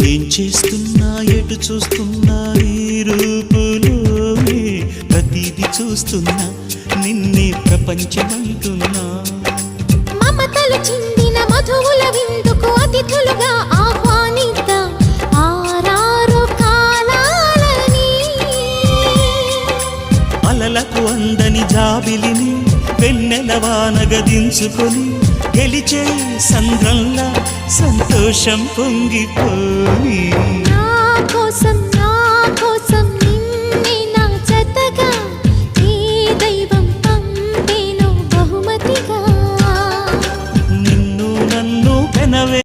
ఏం చేస్తున్నా ఎటు చూస్తున్నా ఈ రూపులోనే ప్రతిదీ చూస్తున్నా నిన్నే ప్రపంచమంటున్నా మమతలు చిందిన మధువుల విందుకు అతిథులుగా ఆహ్వానిద్దాం ఆరారు కాలాలని అలలకు అందని జాబిలిని వెన్నెలవానగ దించుకొని గెలిచే సంద్రంలా సంతోషం పొంగిపోని నా కోసం